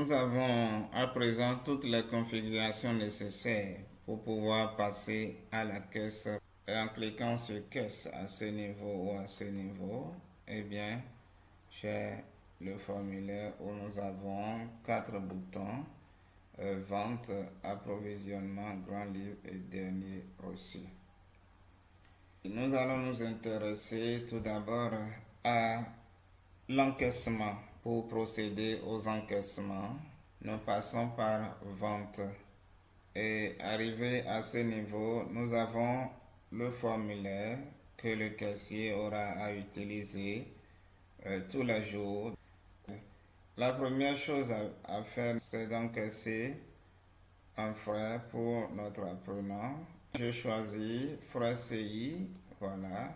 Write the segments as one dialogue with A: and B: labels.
A: Nous avons à présent toutes les configurations nécessaires pour pouvoir passer à la caisse. Et en cliquant sur caisse à ce niveau ou à ce niveau, eh bien, j'ai le formulaire où nous avons 4 boutons: vente, approvisionnement, grand livre et dernier reçu. Nous allons nous intéresser tout d'abord à l'encaissement. Pour procéder aux encaissements, nous passons par vente. Et arrivé à ce niveau, nous avons le formulaire que le caissier aura à utiliser tous les jours. La première chose à faire, c'est d'encaisser un frais pour notre apprenant. Je choisis frais CI, voilà,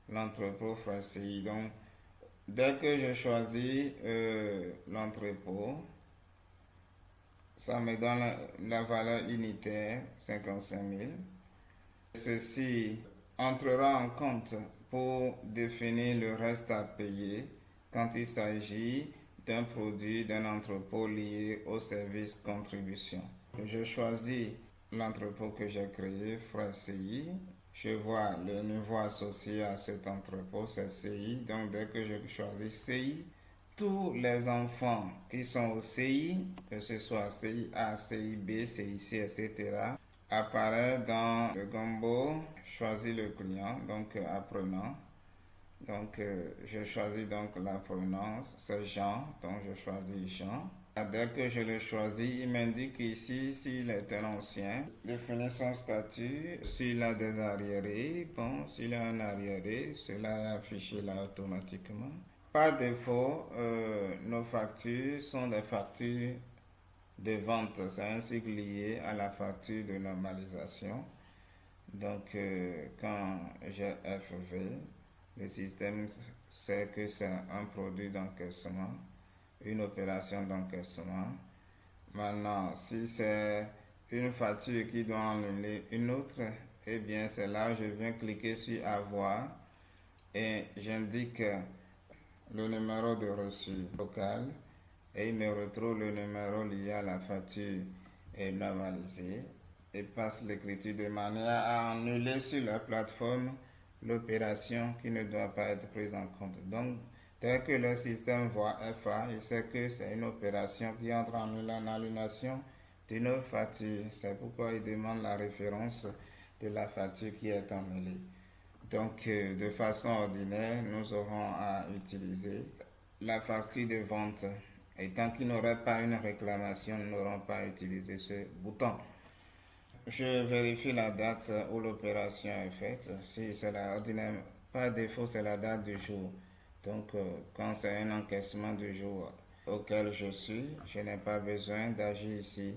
A: l'entrepôt frais CI. Donc, dès que je choisis l'entrepôt, ça me donne la valeur unitaire 55 000. Ceci entrera en compte pour définir le reste à payer quand il s'agit d'un produit d'un entrepôt lié au service contribution. Je choisis l'entrepôt que j'ai créé, frais CI. Je vois le niveau associé à cet entrepôt, c'est CI. Donc dès que je choisis CI, tous les enfants qui sont au CI, que ce soit CI A, CI B, CI C, etc., apparaissent dans le gombo. Choisis le client, donc apprenant. Donc je choisis donc l'apprenant, c'est Jean, donc je choisis Jean. Dès que je le choisis, il m'indique ici s'il est un ancien, définir son statut, s'il a des arriérés. Bon, s'il a un arriéré, cela est affiché là automatiquement. Par défaut, nos factures sont des factures de vente, c'est un cycle lié à la facture de normalisation. Donc, quand j'ai FV, le système sait que c'est un produit d'encaissement, une opération d'encaissement. Maintenant, si c'est une facture qui doit annuler une autre, eh bien c'est là je viens cliquer sur avoir et j'indique le numéro de reçu local et il me retrouve le numéro lié à la facture et normalisée et passe l'écriture de manière à annuler sur la plateforme l'opération qui ne doit pas être prise en compte. Donc, dès que le système voit FA, il sait que c'est une opération qui entre en annulation d'une facture. C'est pourquoi il demande la référence de la facture qui est annulée. Donc, de façon ordinaire, nous aurons à utiliser la facture de vente. Et tant qu'il n'y aurait pas une réclamation, nous n'aurons pas utilisé ce bouton. Je vérifie la date où l'opération est faite. Si c'est la ordinaire, par défaut, c'est la date du jour. Donc, quand c'est un encaissement du jour auquel je suis, je n'ai pas besoin d'agir ici.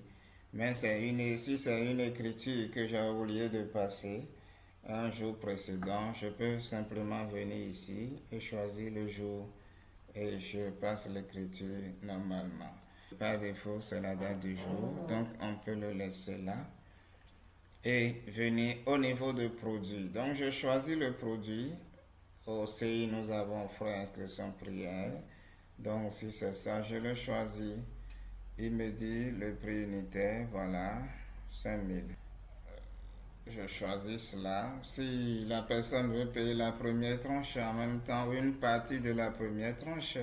A: Mais si c'est une écriture que j'ai oublié de passer un jour précédent, je peux simplement venir ici et choisir le jour et je passe l'écriture normalement. Par défaut, c'est la date du jour, donc on peut le laisser là et venir au niveau de produit. Donc je choisis le produit. Au CI, nous avons frais inscription prière. Donc si c'est ça, je le choisis. Il me dit le prix unitaire, voilà, 5000. Je choisis cela. Si la personne veut payer la première tranche en même temps ou une partie de la première tranche,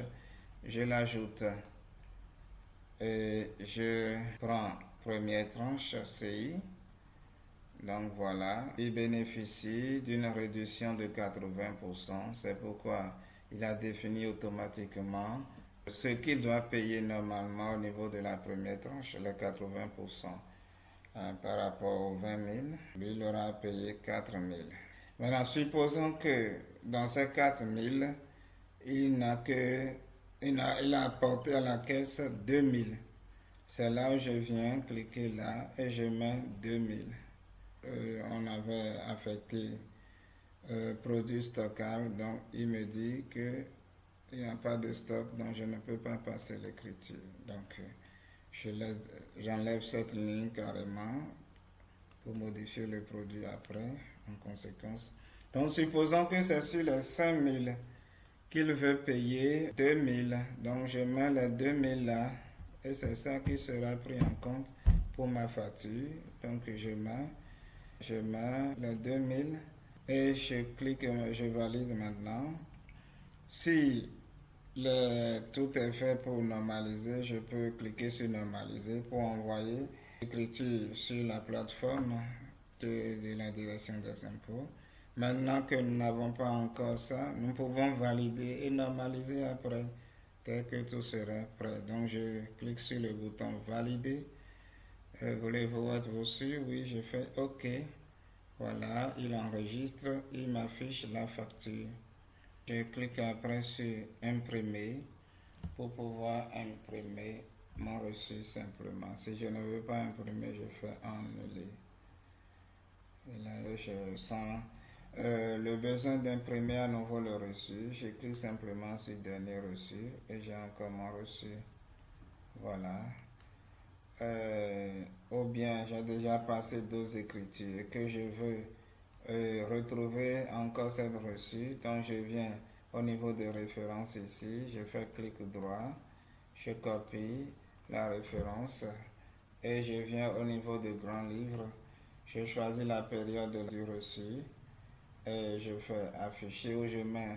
A: je l'ajoute. Et je prends première tranche CI. Donc voilà, il bénéficie d'une réduction de 80%. C'est pourquoi il a défini automatiquement ce qu'il doit payer normalement au niveau de la première tranche, les 80%. Par rapport aux 20 000, lui, il aura payé 4 000. Maintenant, supposons que dans ces 4 000, il a apporté à la caisse 2 000. C'est là où je viens cliquer là et je mets 2 000. On avait affecté produit stockable, donc il me dit qu'il n'y a pas de stock, donc je ne peux pas passer l'écriture. Donc, j'enlève cette ligne carrément pour modifier le produit après, en conséquence. Donc, supposons que c'est sur les 5 000 qu'il veut payer 2 000. Donc, je mets les 2 000 là et c'est ça qui sera pris en compte pour ma facture. Donc je mets les 2000 et je clique, je valide maintenant. Si tout est fait pour normaliser, je peux cliquer sur normaliser pour envoyer l'écriture sur la plateforme de la direction des impôts. Maintenant que nous n'avons pas encore ça, nous pouvons valider et normaliser après, dès que tout sera prêt. Donc je clique sur le bouton valider. Voulez-vous être sûr? Oui, je fais OK. Voilà, il enregistre, il m'affiche la facture. Je clique après sur imprimer pour pouvoir imprimer mon reçu simplement. Si je ne veux pas imprimer, je fais annuler. Et là, je sens le besoin d'imprimer à nouveau le reçu. Je clique simplement sur dernier reçu et j'ai encore mon reçu. Voilà. Ou bien j'ai déjà passé 12 écritures et que je veux retrouver encore cette reçue, donc je viens au niveau de référence ici, je fais clic droit, je copie la référence et je viens au niveau de grand livre, je choisis la période du reçu et je fais afficher ou je mets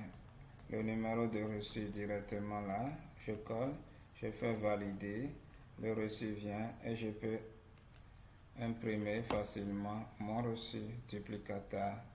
A: le numéro de reçu directement là, je colle, je fais valider, le reçu vient et je peux imprimer facilement mon reçu duplicata